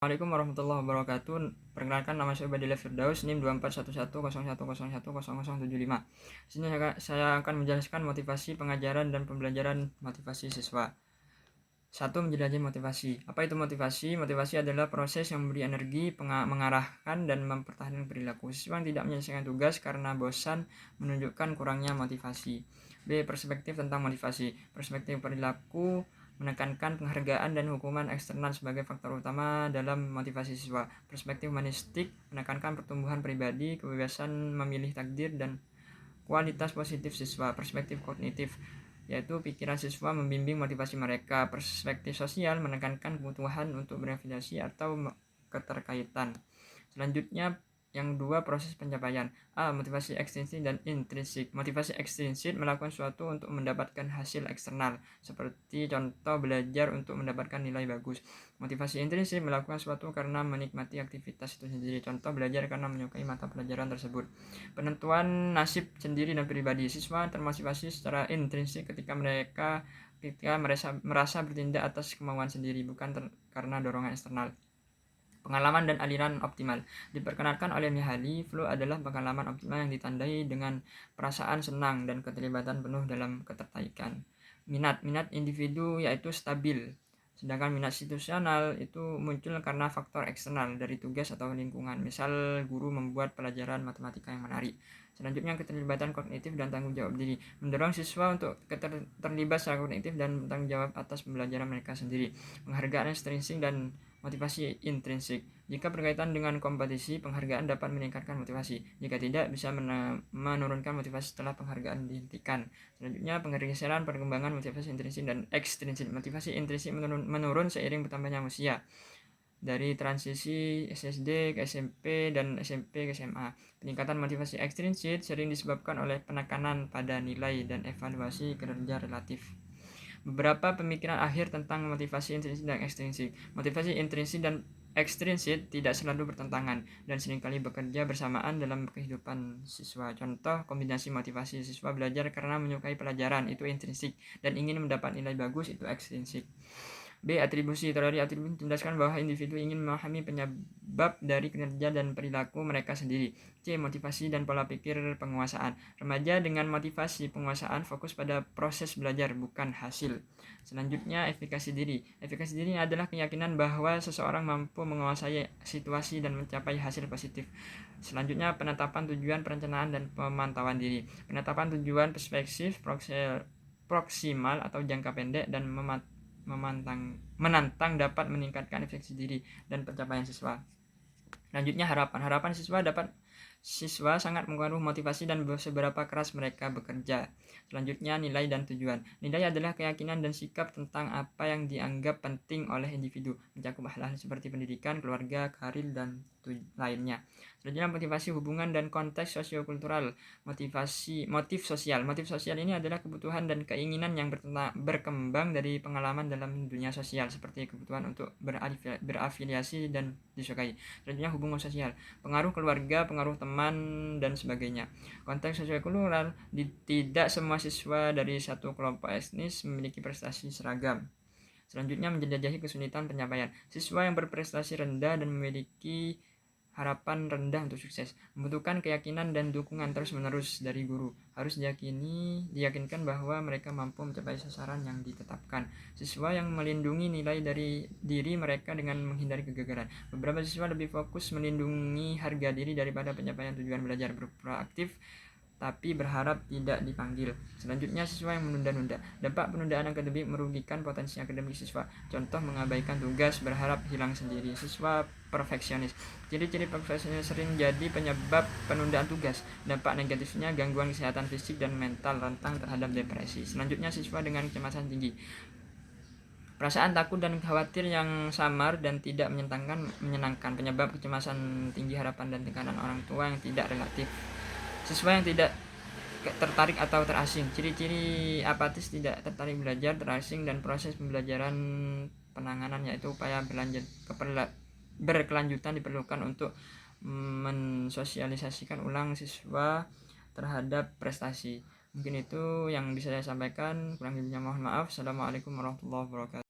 Assalamualaikum warahmatullahi wabarakatuh. Perkenalkan, nama saya Ubadillah Firdaus, NIM 241101010075. Di sini saya akan menjelaskan motivasi pengajaran dan pembelajaran motivasi siswa. 1. Menjelajahi motivasi. Apa itu motivasi? Motivasi adalah proses yang memberi energi, mengarahkan, dan mempertahankan perilaku. Siswa yang tidak menyelesaikan tugas karena bosan menunjukkan kurangnya motivasi. B. Perspektif tentang motivasi. Perspektif perilaku menekankan penghargaan dan hukuman eksternal sebagai faktor utama dalam motivasi siswa. Perspektif humanistik menekankan pertumbuhan pribadi, kebebasan memilih takdir, dan kualitas positif siswa. Perspektif kognitif yaitu pikiran siswa membimbing motivasi mereka. Perspektif sosial menekankan kebutuhan untuk berafiliasi atau keterkaitan. Selanjutnya, yang dua, proses pencapaian. A. Motivasi ekstrinsik dan intrinsik. Motivasi ekstrinsik melakukan sesuatu untuk mendapatkan hasil eksternal, seperti contoh belajar untuk mendapatkan nilai bagus. Motivasi intrinsik melakukan sesuatu karena menikmati aktivitas itu sendiri, contoh belajar karena menyukai mata pelajaran tersebut. Penentuan nasib sendiri dan pribadi. Siswa termotivasi secara intrinsik ketika merasa bertindak atas kemauan sendiri, bukan karena dorongan eksternal. Pengalaman dan aliran optimal. Diperkenalkan oleh Mihaly, flow adalah pengalaman optimal yang ditandai dengan perasaan senang dan keterlibatan penuh dalam ketertarikan. Minat individu yaitu stabil, sedangkan minat situasional itu muncul karena faktor eksternal dari tugas atau lingkungan, misal guru membuat pelajaran matematika yang menarik. Selanjutnya, keterlibatan kognitif dan tanggung jawab diri, mendorong siswa untuk terlibat secara kognitif dan bertanggung jawab atas pembelajaran mereka sendiri. Penghargaan ekstrinsik dan motivasi intrinsik. Jika berkaitan dengan kompetisi, penghargaan dapat meningkatkan motivasi. Jika tidak, bisa menurunkan motivasi setelah penghargaan dihentikan. Selanjutnya, pergeseran perkembangan motivasi intrinsik dan ekstrinsik. Motivasi intrinsik menurun seiring bertambahnya usia, dari transisi SSD ke SMP dan SMP ke SMA. Peningkatan motivasi ekstrinsik sering disebabkan oleh penekanan pada nilai dan evaluasi kinerja relatif. Beberapa pemikiran akhir tentang motivasi intrinsik dan ekstrinsik. Motivasi intrinsik dan ekstrinsik tidak selalu bertentangan dan seringkali bekerja bersamaan dalam kehidupan siswa. Contoh, kombinasi motivasi siswa belajar karena menyukai pelajaran itu intrinsik dan ingin mendapat nilai bagus itu ekstrinsik. B. Atribusi. Teori atribusi menjelaskan bahwa individu ingin memahami penyebab dari kinerja dan perilaku mereka sendiri. C. Motivasi dan pola pikir penguasaan. Remaja dengan motivasi penguasaan fokus pada proses belajar, bukan hasil. Selanjutnya, efikasi diri. Efikasi diri adalah keyakinan bahwa seseorang mampu menguasai situasi dan mencapai hasil positif. Selanjutnya, penetapan tujuan, perencanaan, dan pemantauan diri. Penetapan tujuan perspektif proksimal atau jangka pendek dan menantang dapat meningkatkan efikasi diri dan pencapaian siswa. Selanjutnya, harapan siswa sangat mengaruhi motivasi dan seberapa keras mereka bekerja. Selanjutnya, nilai dan tujuan. Nilai adalah keyakinan dan sikap tentang apa yang dianggap penting oleh individu, mencakup hal-hal seperti pendidikan, keluarga, karir, dan lainnya. Selanjutnya, motivasi hubungan dan konteks sosiokultural. Motif sosial. Motif sosial ini adalah kebutuhan dan keinginan yang berkembang dari pengalaman dalam dunia sosial, seperti kebutuhan untuk berafiliasi dan disukai. Selanjutnya, hubungan sosial. Pengaruh keluarga, pengaruh teman, dan sebagainya. Konteks sosiokultural. Tidak semua siswa dari satu kelompok etnis memiliki prestasi seragam. Selanjutnya, menjelajahi kesulitan pencapaian. Siswa yang berprestasi rendah dan memiliki harapan rendah untuk sukses membutuhkan keyakinan dan dukungan terus-menerus dari guru. Harus diyakinkan bahwa mereka mampu mencapai sasaran yang ditetapkan. Siswa yang melindungi nilai dari diri mereka dengan menghindari kegagalan. Beberapa siswa lebih fokus melindungi harga diri daripada pencapaian tujuan belajar. Berproaktif tapi berharap tidak dipanggil. Selanjutnya, siswa yang menunda-nunda. Dampak penundaan akademik merugikan potensi akademik siswa. Contoh, mengabaikan tugas, berharap hilang sendiri. Siswa perfeksionis. Ciri-ciri perfeksionis sering jadi penyebab penundaan tugas. Dampak negatifnya gangguan kesehatan fisik dan mental, rentan terhadap depresi. Selanjutnya, siswa dengan kecemasan tinggi. Perasaan takut dan khawatir yang samar dan tidak menyenangkan. Penyebab kecemasan tinggi, harapan dan tekanan orang tua yang tidak relatif. Siswa yang tidak tertarik atau terasing. Ciri-ciri apatis, tidak tertarik belajar, terasing, dan proses pembelajaran penanganan yaitu upaya berkelanjutan diperlukan untuk mensosialisasikan ulang siswa terhadap prestasi. Mungkin itu yang bisa saya sampaikan, kurang lebihnya mohon maaf. Assalamualaikum warahmatullahi wabarakatuh.